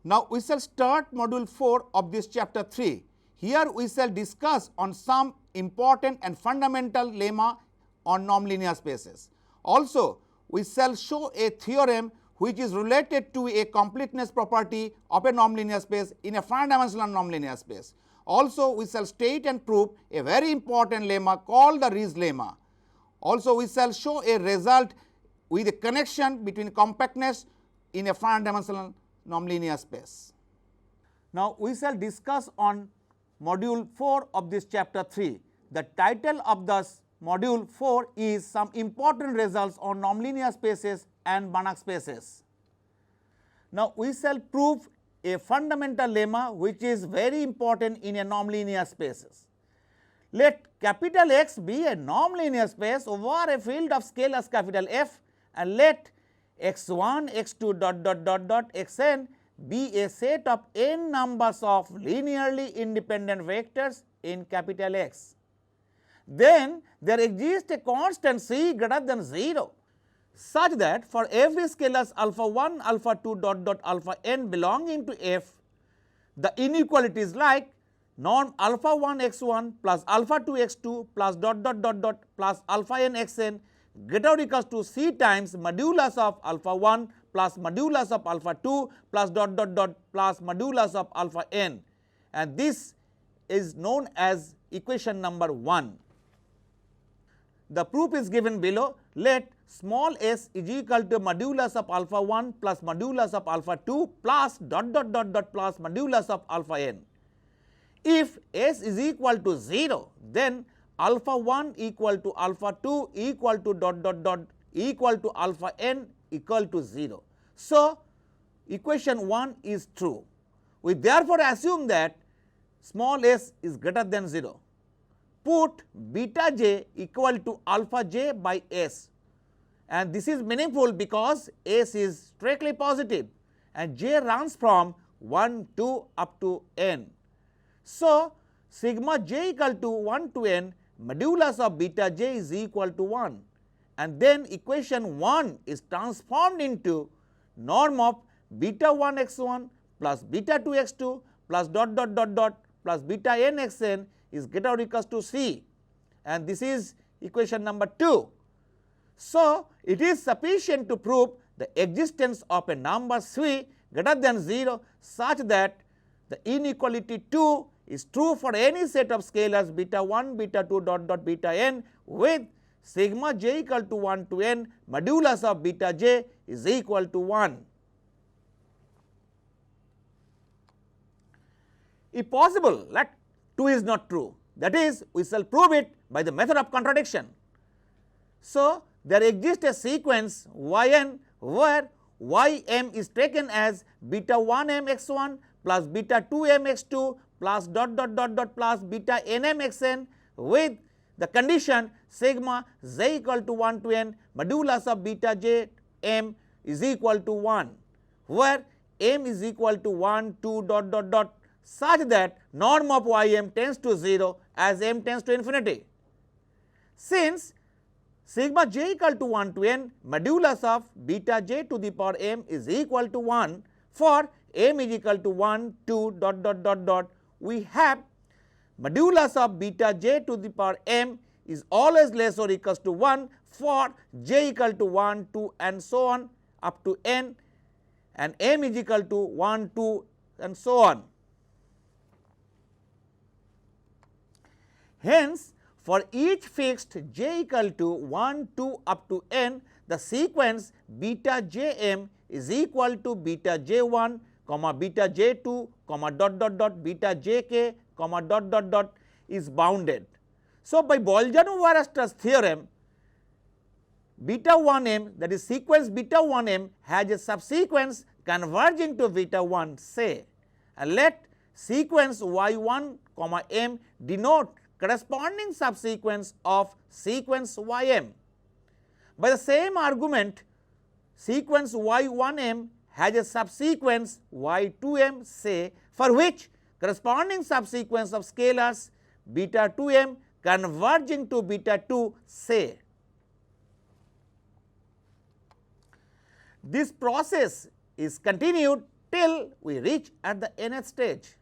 Now, we shall start module 4 of this chapter 3. Here we shall discuss on some important and fundamental lemma on nonlinear spaces. Also, we shall show a theorem which is related to a completeness property of a nonlinear space in a finite dimensional nonlinear space. Also, we shall state and prove a very important lemma called the Ries lemma. Also, we shall show a result with a connection between compactness in a finite dimensional nonlinear space. Now, we shall discuss on module 4 of this chapter 3. The title of this module 4 is some important results on nonlinear spaces and Banach spaces. Now, we shall prove a fundamental lemma which is very important in a nonlinear spaces. Let capital X be a nonlinear space over a field of scalars capital F, and let x1, x2 xn be a set of n numbers of linearly independent vectors in capital X. Then there exists a constant c greater than 0, such that for every scalars alpha 1, alpha 2 alpha n belonging to F, the inequalities like norm alpha 1 x1 plus alpha 2 x2 plus plus alpha n xn greater or equals to c times modulus of alpha 1 plus modulus of alpha 2 plus plus modulus of alpha n, and this is known as equation number 1. The proof is given below. Let small s is equal to modulus of alpha 1 plus modulus of alpha 2 plus plus modulus of alpha n. If s is equal to 0, then alpha 1 equal to alpha 2 equal to equal to alpha n equal to 0. So, equation 1 is true. We therefore assume that small s is greater than 0. Put beta j equal to alpha j by s, and this is meaningful because s is strictly positive and j runs from 1 to up to n. So, sigma j equal to 1 to n modulus of beta j is equal to 1, and then equation 1 is transformed into norm of beta 1 x1 plus beta 2 x2 plus plus beta n xn is greater or equals to c, and this is equation number 2. So, it is sufficient to prove the existence of a number c greater than 0 such that the inequality 2 is true for any set of scalars beta 1, beta 2 beta n with sigma j equal to 1 to n modulus of beta j is equal to 1. If possible, let 2 is not true, that is, we shall prove it by the method of contradiction. So, there exists a sequence yn where ym is taken as beta 1 m x1 plus beta 2 m x2 plus plus beta nm xn with the condition sigma j equal to 1 to n modulus of beta j m is equal to 1, where m is equal to 1, 2 such that norm of ym tends to 0 as m tends to infinity. Since sigma j equal to 1 to n modulus of beta j to the power m is equal to 1 for m is equal to 1, 2 we have modulus of beta j to the power m is always less or equals to 1 for j equal to 1, 2 and so on up to n, and m is equal to 1, 2 and so on. Hence, for each fixed j equal to 1, 2 up to n, the sequence beta jm is equal to beta j1, beta j2, beta jk, is bounded. So, by Bolzano-Weierstrass theorem, beta 1m, that is sequence beta 1m has a subsequence converging to beta 1 say, and let sequence y1, m denote corresponding subsequence of sequence ym. By the same argument, sequence y1m has a subsequence y2m say, for which corresponding subsequence of scalars beta 2m converging to beta 2 say. This process is continued till we reach at the nth stage.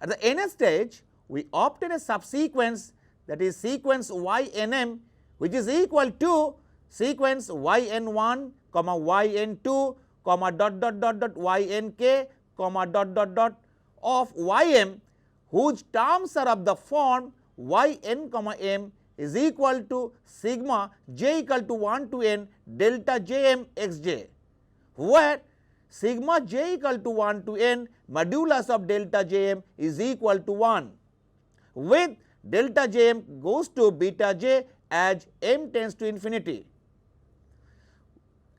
At the nth stage, we obtain a subsequence, that is sequence ynm, which is equal to sequence yn1, yn2, ynk, of ym, whose terms are of the form yn, m is equal to sigma j equal to 1 to n delta jm xj, where sigma j equal to 1 to n modulus of delta jm is equal to 1, with delta jm goes to beta j as m tends to infinity.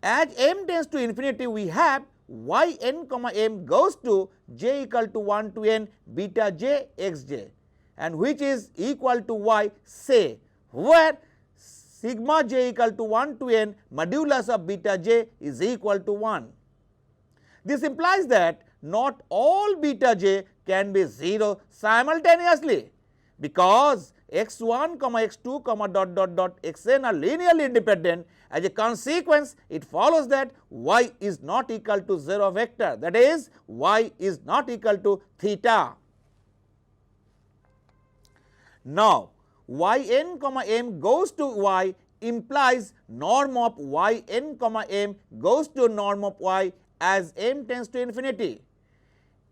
As m tends to infinity, we have yn, m goes to j equal to 1 to n beta j xj, and which is equal to y, say, where sigma j equal to 1 to n modulus of beta j is equal to 1. This implies that not all beta j can be 0 simultaneously, because x1, x2, xn are linearly independent. As a consequence, it follows that y is not equal to 0 vector, that is, y is not equal to theta. Now, yn, m goes to y implies norm of yn, m goes to norm of y as m tends to infinity.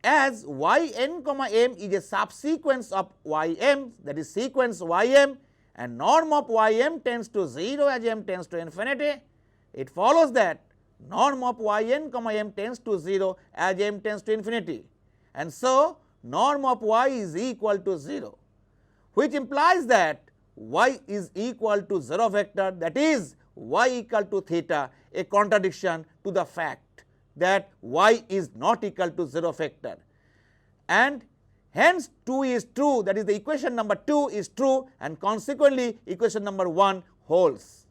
As yn, m is a subsequence of ym, that is sequence ym, and norm of ym tends to 0 as m tends to infinity, it follows that norm of yn, m tends to 0 as m tends to infinity, and so norm of y is equal to 0, which implies that y is equal to 0 vector, that is y equal to theta, a contradiction to the fact that y is not equal to 0 vector, and hence 2 is true, that is the equation number 2 is true, and consequently equation number 1 holds.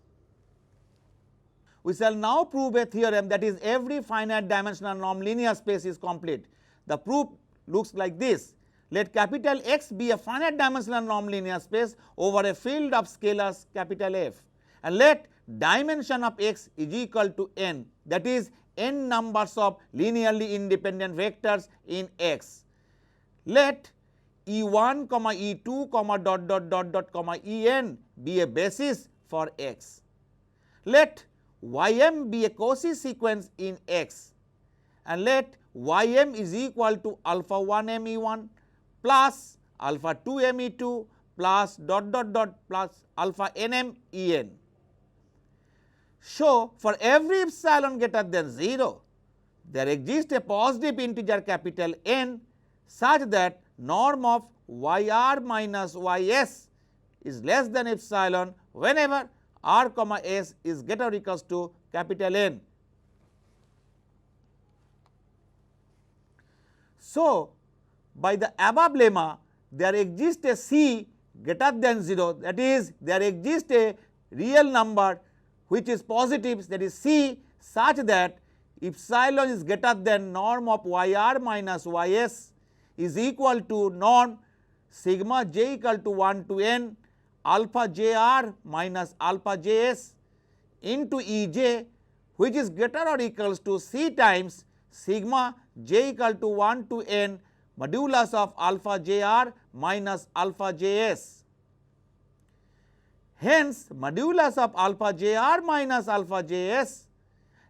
We shall now prove a theorem that is every finite dimensional nonlinear space is complete. The proof looks like this. Let capital X be a finite dimensional nonlinear space over a field of scalars capital F, and let dimension of X is equal to n, that is n numbers of linearly independent vectors in X. Let E1, E2, En be a basis for X. Let Ym be a Cauchy sequence in X, and let Ym is equal to alpha 1 Me1 plus alpha 2 Me2 plus plus alpha Nm En. So, for every epsilon greater than 0, there exists a positive integer capital N such that norm of yr minus ys is less than epsilon whenever r comma s is greater or equals to capital N. So, by the above lemma, there exists a c greater than 0, that is, there exists a real number which is positive, that is c, such that epsilon is greater than norm of yr minus ys is equal to norm sigma j equal to 1 to n alpha jr minus alpha js into Ej, which is greater or equals to c times sigma j equal to 1 to n modulus of alpha jr minus alpha js. Hence, modulus of alpha jr minus alpha js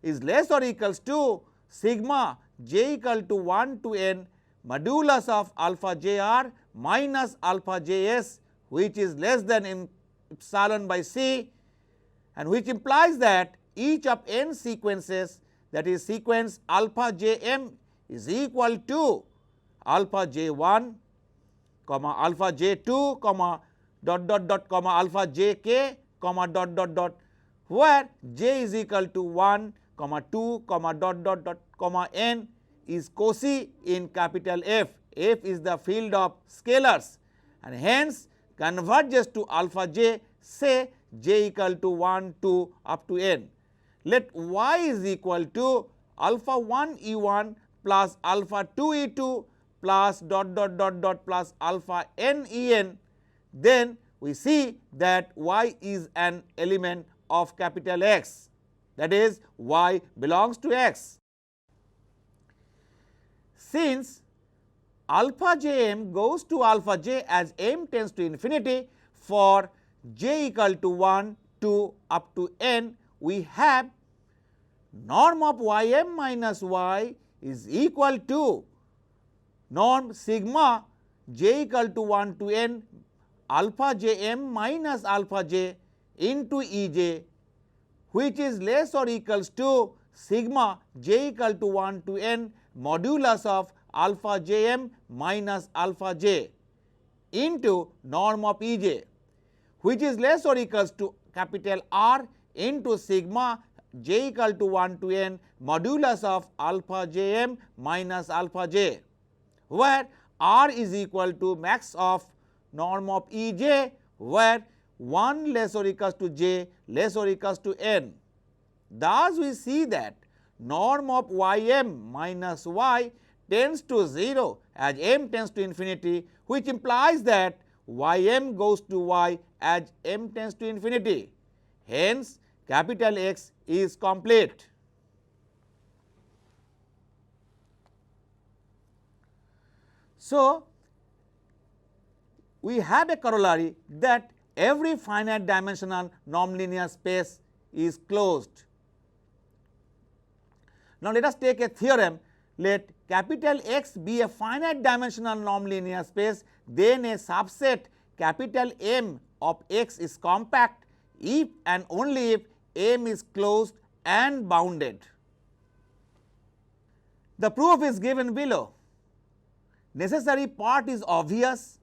is less or equals to sigma j equal to 1 to n modulus of alpha jr minus alpha js, which is less than epsilon by c, and which implies that each of n sequences, that is sequence alpha jm is equal to alpha j1 comma alpha j2 comma alpha jk comma where j is equal to 1 comma 2 comma n is Cauchy in capital F. F is the field of scalars, and hence converges to alpha j, say j equal to 1, 2 up to n. Let y is equal to alpha 1 E1 plus alpha 2 E2 plus plus alpha n En. Then we see that y is an element of capital X, that is y belongs to X. Since alpha j m goes to alpha j as m tends to infinity for j equal to 1 to up to n, we have norm of y m minus y is equal to norm sigma j equal to 1 to n alpha j m minus alpha j into E j, which is less or equals to sigma j equal to 1 to n modulus of alpha j m minus alpha j into norm of E j, which is less or equals to capital R into sigma j equal to 1 to n modulus of alpha j m minus alpha j, where R is equal to max of norm of E j, where 1 less or equals to j less or equals to n. Thus, we see that norm of y m minus y tends to 0 as m tends to infinity, which implies that y m goes to y as m tends to infinity. Hence, capital X is complete. So, we have a corollary that every finite dimensional nonlinear space is closed. Now, let us take a theorem. Let capital X be a finite dimensional nonlinear space, then a subset capital M of X is compact if and only if M is closed and bounded. The proof is given below. Necessary part is obvious.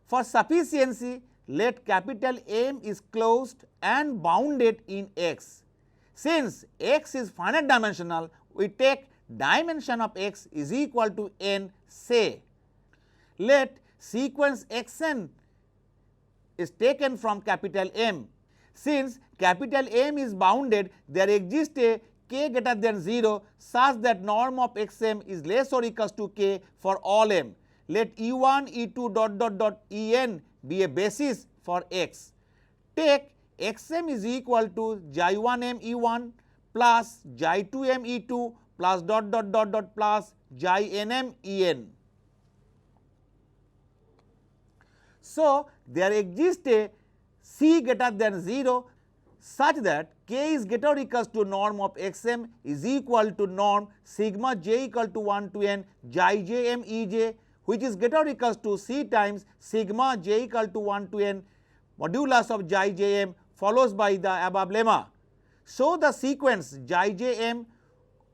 For sufficiency, let capital M is closed and bounded in X. Since X is finite dimensional, we take dimension of X is equal to n, say. Let sequence Xn is taken from capital M. Since capital M is bounded, there exists a k greater than 0 such that norm of Xm is less or equals to k for all m. Let E1, E2 dot dot dot En be a basis for X. Take Xm is equal to xi1m E1 plus xi2m E2 plus dot dot dot dot plus xinm En. So, there exists a c greater than 0 such that k is greater or equals to norm of Xm is equal to norm sigma j equal to 1 to n xi jm Ej, which is greater or equals to c times sigma j equal to 1 to n modulus of xi jm follows by the above lemma. So, the sequence xi jm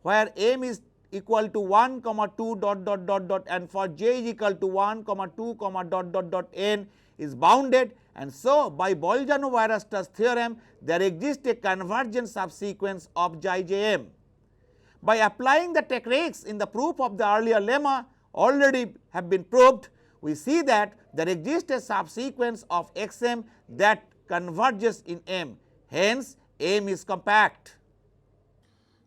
where m is equal to 1 comma 2 dot dot dot dot and for j is equal to 1 comma 2 comma dot dot dot n is bounded, and so by Bolzano-Weierstrass theorem there exists a convergent subsequence of xi jm. By applying the techniques in the proof of the earlier lemma already have been proved, we see that there exists a subsequence of Xm that converges in M. Hence, M is compact.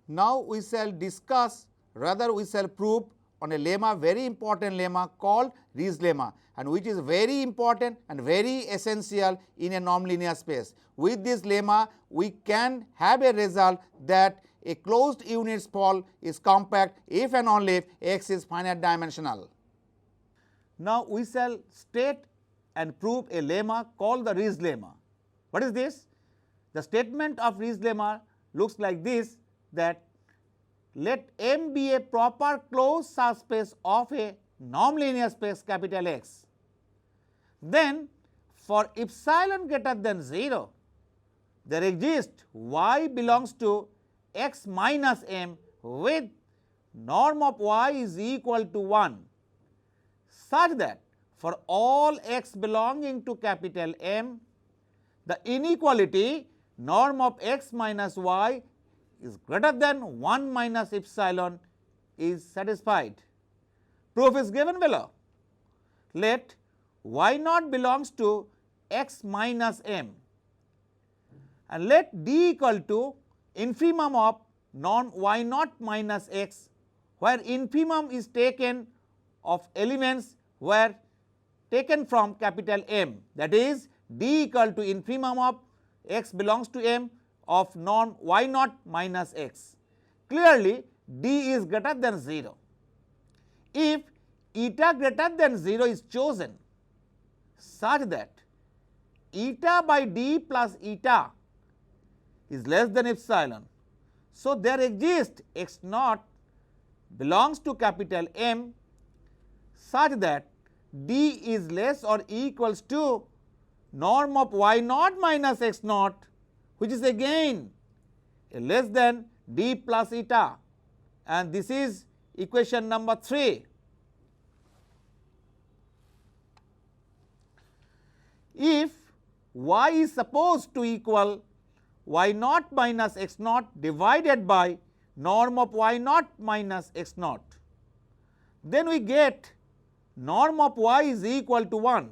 Now, we shall discuss, rather we shall prove on a lemma, very important lemma called Ries lemma, and which is very important and very essential in a nonlinear space. With this lemma, we can have a result that a closed unit spall is compact if and only if X is finite dimensional. Now, we shall state and prove a lemma called the Ries lemma. What is this? The statement of Ries lemma looks like this, that let M be a proper closed subspace of a nonlinear space capital X. Then for epsilon greater than 0, there exists y belongs to x minus m with norm of y is equal to 1, such that for all x belonging to capital M, the inequality norm of x minus y is greater than 1 minus epsilon is satisfied. Proof is given below. Let y naught belongs to x minus m and let d equal to infimum of norm y naught minus x, where infimum is taken of elements were taken from capital M, that is d equal to infimum of x belongs to m of norm y naught minus x. Clearly, d is greater than 0. if eta greater than 0 is chosen such that eta by d plus eta is less than epsilon. So, there exists x naught belongs to capital M such that d is less or equals to norm of y naught minus x naught, which is again less than d plus eta, and this is equation number 3. If y is supposed to equal y naught minus x naught divided by norm of y naught minus x naught, then we get norm of y is equal to 1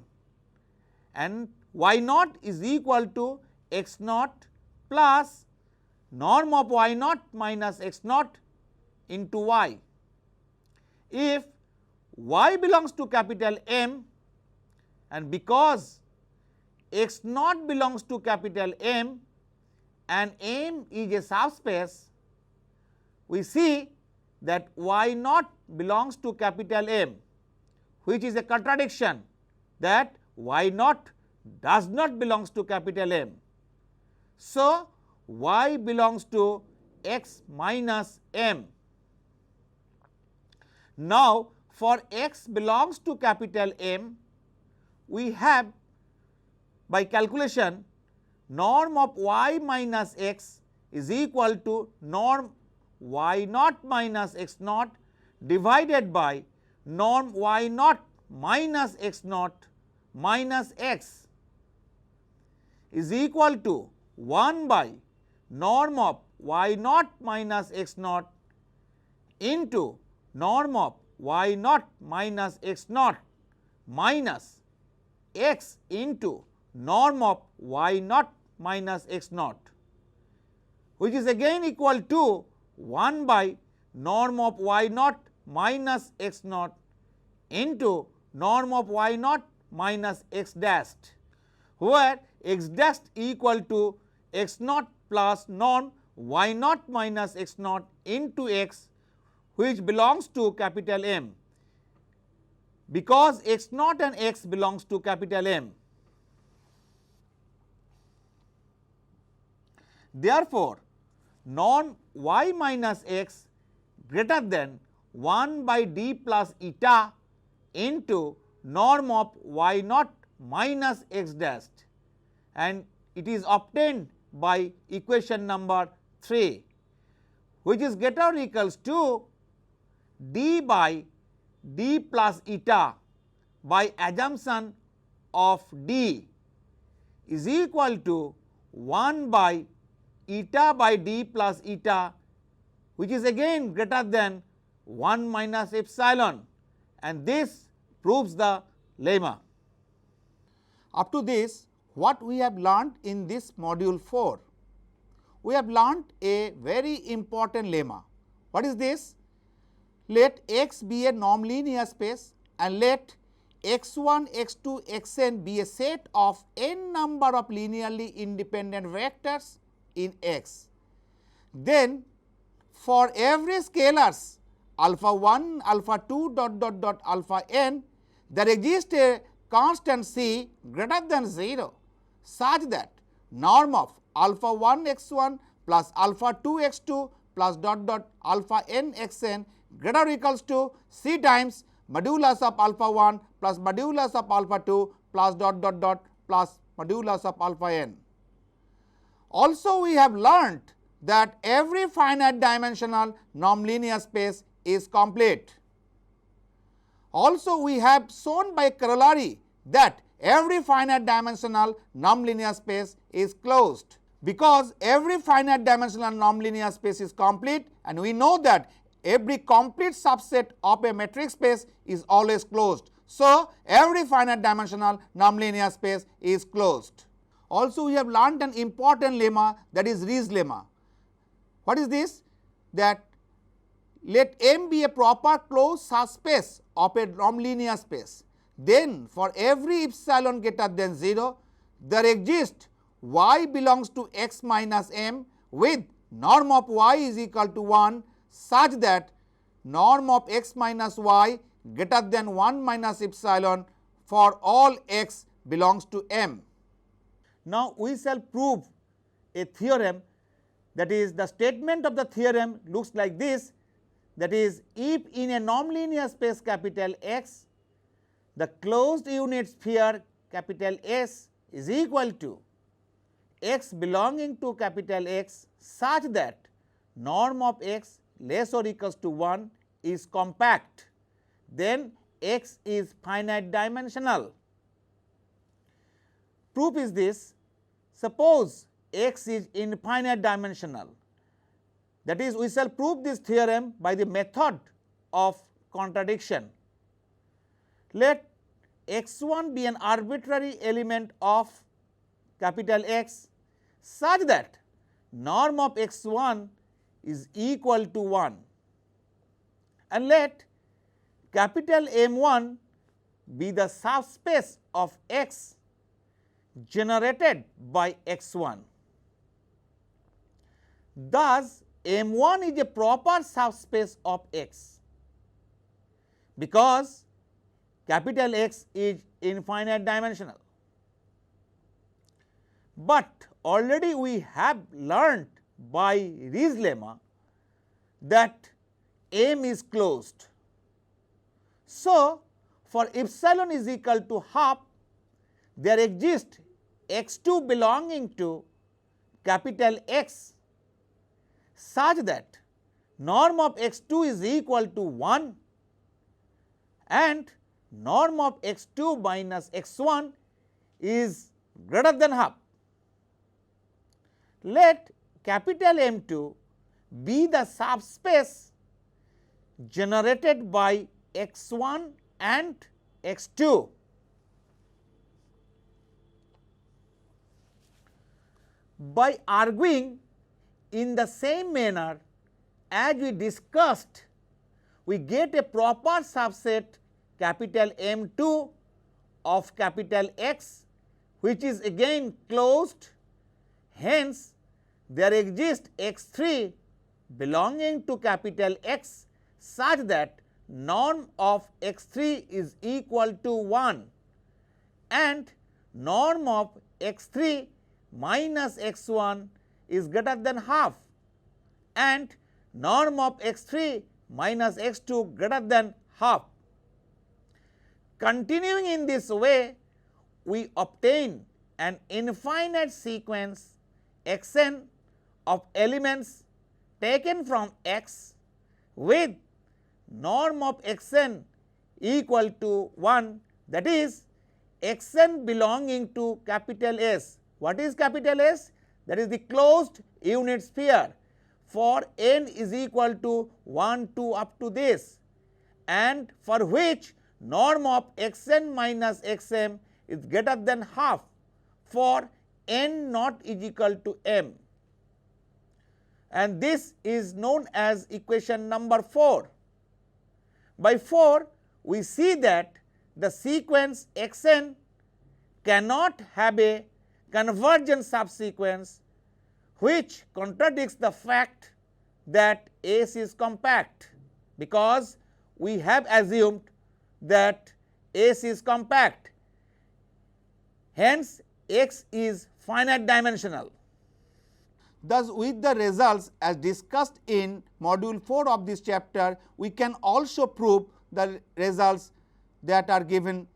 and y naught is equal to x naught plus norm of y naught minus x naught into y. If y belongs to capital M, and because x naught belongs to capital M and M is a subspace, we see that y naught belongs to capital M, which is a contradiction, that y naught does not belongs to capital M. So, y belongs to x minus M. Now, for x belongs to capital M, we have by calculation norm of y minus x is equal to norm y naught minus x naught divided by norm y naught minus x naught minus x is equal to 1 by norm of y naught minus x naught into norm of y naught minus x naught minus x into norm of y naught minus x naught, which is again equal to 1 by norm of y naught minus x naught into norm of y naught minus x dashed, where x dashed equal to x naught plus norm y naught minus x naught into x, which belongs to capital M, because x naught and x belongs to capital M. Therefore, norm y minus x greater than 1 by d plus eta into norm of y naught minus x dashed, and it is obtained by equation number 3, which is greater or equals to d by d plus eta by assumption of d is equal to 1 by eta by d plus eta, which is again greater than 1 minus epsilon, and this proves the lemma. Up to this, what we have learnt in this module 4? We have learnt a very important lemma. What is this? Let X be a nonlinear space and let x1, x2, xn be a set of n number of linearly independent vectors in X. Then for every scalars alpha 1, alpha 2 dot alpha n, there exists a constant c greater than 0 such that norm of alpha 1 x1 plus alpha 2 x2 plus dot alpha n xn greater or equals to c times modulus of alpha 1 plus modulus of alpha 2 plus dot plus modulus of alpha n. Also, we have learnt that every finite dimensional nonlinear space is complete. Also, we have shown by corollary that every finite dimensional nonlinear space is closed, because every finite dimensional nonlinear space is complete, and we know that every complete subset of a metric space is always closed. So, every finite dimensional nonlinear space is closed. Also, we have learnt an important lemma, that is Ree's lemma. What is this? That let M be a proper closed subspace of a nonlinear space. Then for every epsilon greater than 0, there exists y belongs to x minus m with norm of y is equal to 1 such that norm of x minus y greater than 1 minus epsilon for all x belongs to M. Now, we shall prove a theorem, that is, the statement of the theorem looks like this, that is, if in a nonlinear space capital X, the closed unit sphere capital S is equal to x belonging to capital X such that norm of x less or equals to 1 is compact, then x is finite dimensional. Proof is this: suppose x is infinite dimensional, that is, we shall prove this theorem by the method of contradiction. Let x1 be an arbitrary element of capital X such that norm of x1 is equal to 1, and let capital M1 be the subspace of X generated by x1. Thus, M1 is a proper subspace of X because capital X is infinite dimensional. But already we have learnt by Ree's lemma that M is closed. So, for epsilon is equal to half, there exists x2 belonging to capital X such that norm of x2 is equal to 1 and norm of x2 minus x1 is greater than half. Let capital M2 be the subspace generated by x1 and x2. By arguing in the same manner as we discussed, we get a proper subset capital M2 of capital X, which is again closed. Hence, there exists x3 belonging to capital X such that norm of x3 is equal to 1 and norm of x3 minus x1 is greater than half and norm of x3 minus x2 greater than half. Continuing in this way, we obtain an infinite sequence xn of elements taken from X with norm of xn equal to 1, that is, xn belonging to capital S. What is capital S? That is the closed unit sphere for n is equal to 1, 2 up to this, and for which norm of xn minus xm is greater than half for n not is equal to m, and this is known as equation number 4. By 4, we see that the sequence xn cannot have a convergent subsequence, which contradicts the fact that S is compact, because we have assumed that S is compact. Hence, X is finite dimensional. Thus, with the results as discussed in module 4 of this chapter, we can also prove the results that are given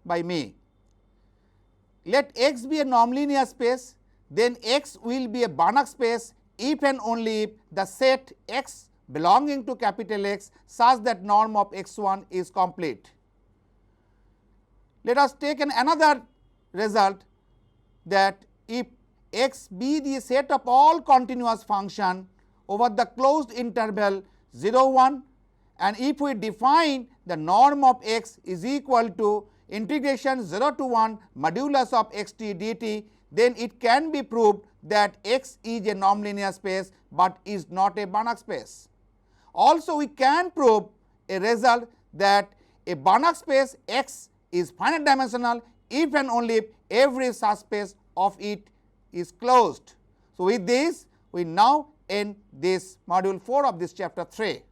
by me. Let X be a nonlinear space, then X will be a Banach space if and only if the set X belonging to capital X such that norm of x1 is complete. Let us take another result, that if X be the set of all continuous function over the closed interval 0, 1, and if we define the norm of X is equal to integration 0 to 1 modulus of xt dt, then it can be proved that X is a nonlinear space, but is not a Banach space. Also, we can prove a result that a Banach space X is finite dimensional if and only if every subspace of it is closed. So, with this we now end this module 4 of this chapter 3.